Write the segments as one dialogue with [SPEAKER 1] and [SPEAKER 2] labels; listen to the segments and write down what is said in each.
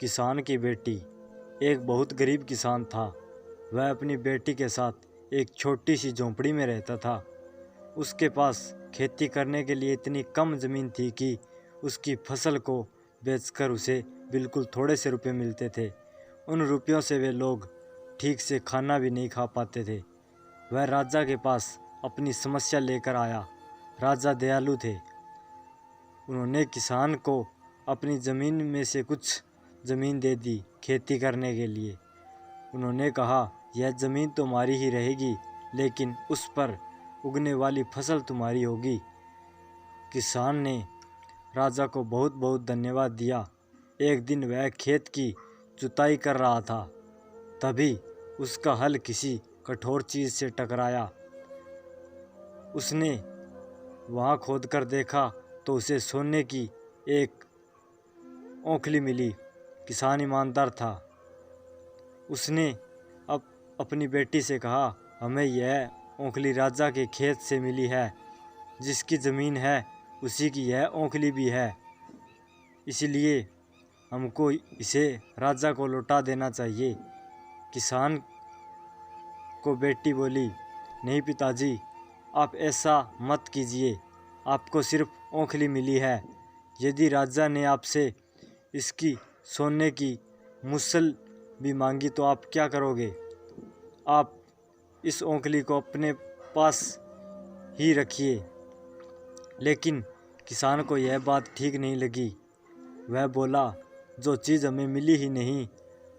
[SPEAKER 1] किसान की बेटी। एक बहुत गरीब किसान था। वह अपनी बेटी के साथ एक छोटी सी झोंपड़ी में रहता था। उसके पास खेती करने के लिए इतनी कम ज़मीन थी कि उसकी फसल को बेचकर उसे बिल्कुल थोड़े से रुपए मिलते थे। उन रुपयों से वे लोग ठीक से खाना भी नहीं खा पाते थे। वह राजा के पास अपनी समस्या लेकर आया। राजा दयालु थे। उन्होंने किसान को अपनी ज़मीन में से कुछ ज़मीन दे दी खेती करने के लिए। उन्होंने कहा, यह ज़मीन तुम्हारी ही रहेगी, लेकिन उस पर उगने वाली फसल तुम्हारी होगी। किसान ने राजा को बहुत बहुत धन्यवाद दिया। एक दिन वह खेत की जुताई कर रहा था, तभी उसका हल किसी कठोर चीज़ से टकराया। उसने वहाँ खोदकर देखा तो उसे सोने की एक औंखली मिली। किसान ईमानदार था। उसने अब अपनी बेटी से कहा, हमें यह औंखली राजा के खेत से मिली है। जिसकी ज़मीन है उसी की यह औंखली भी है, इसलिए हमको इसे राजा को लौटा देना चाहिए। किसान को बेटी बोली, नहीं पिताजी, आप ऐसा मत कीजिए। आपको सिर्फ औंखली मिली है। यदि राजा ने आपसे इसकी सोने की मुसल भी मांगी तो आप क्या करोगे? आप इस औंखली को अपने पास ही रखिए। लेकिन किसान को यह बात ठीक नहीं लगी। वह बोला, जो चीज़ हमें मिली ही नहीं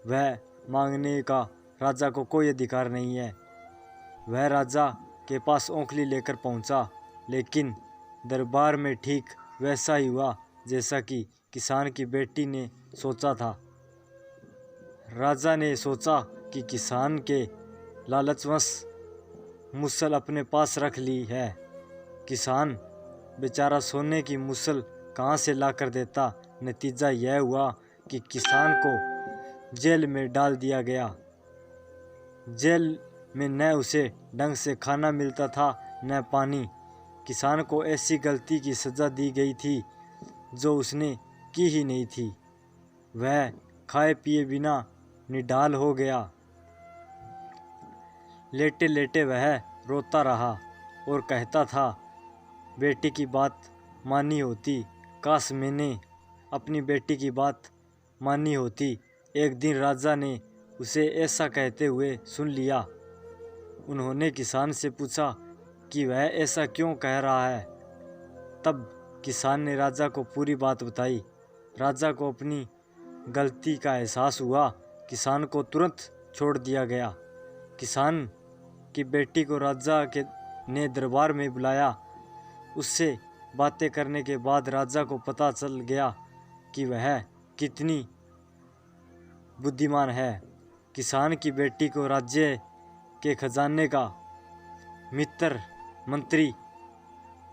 [SPEAKER 1] वह मांगने का राजा को कोई अधिकार नहीं है। वह राजा के पास औंखली लेकर पहुंचा, लेकिन दरबार में ठीक वैसा ही हुआ जैसा कि किसान की बेटी ने सोचा था। राजा ने सोचा कि किसान के लालचवश मुसल अपने पास रख ली है। किसान बेचारा सोने की मुसल कहाँ से ला कर देता। नतीजा यह हुआ कि किसान को जेल में डाल दिया गया। जेल में न उसे ढंग से खाना मिलता था न पानी। किसान को ऐसी गलती की सज़ा दी गई थी जो उसने की ही नहीं थी। वह खाए पिए बिना निढाल हो गया। लेटे लेटे वह रोता रहा और कहता था, बेटी की बात मानी होती, काश मैंने अपनी बेटी की बात मानी होती। एक दिन राजा ने उसे ऐसा कहते हुए सुन लिया। उन्होंने किसान से पूछा कि वह ऐसा क्यों कह रहा है। तब किसान ने राजा को पूरी बात बताई। राजा को अपनी गलती का एहसास हुआ। किसान को तुरंत छोड़ दिया गया। किसान की बेटी को राजा ने दरबार में बुलाया। उससे बातें करने के बाद राजा को पता चल गया कि वह कितनी बुद्धिमान है। किसान की बेटी को राज्य के खजाने का मित्र मंत्री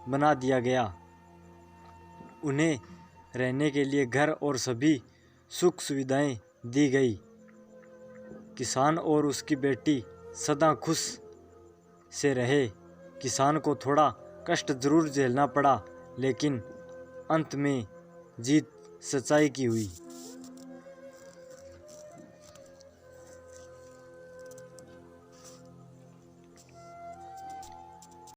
[SPEAKER 1] बना दिया गया। उन्हें रहने के लिए घर और सभी सुख सुविधाएं दी गई। किसान और उसकी बेटी सदा खुश से रहे। किसान को थोड़ा कष्ट जरूर झेलना पड़ा, लेकिन अंत में जीत सच्चाई की हुई।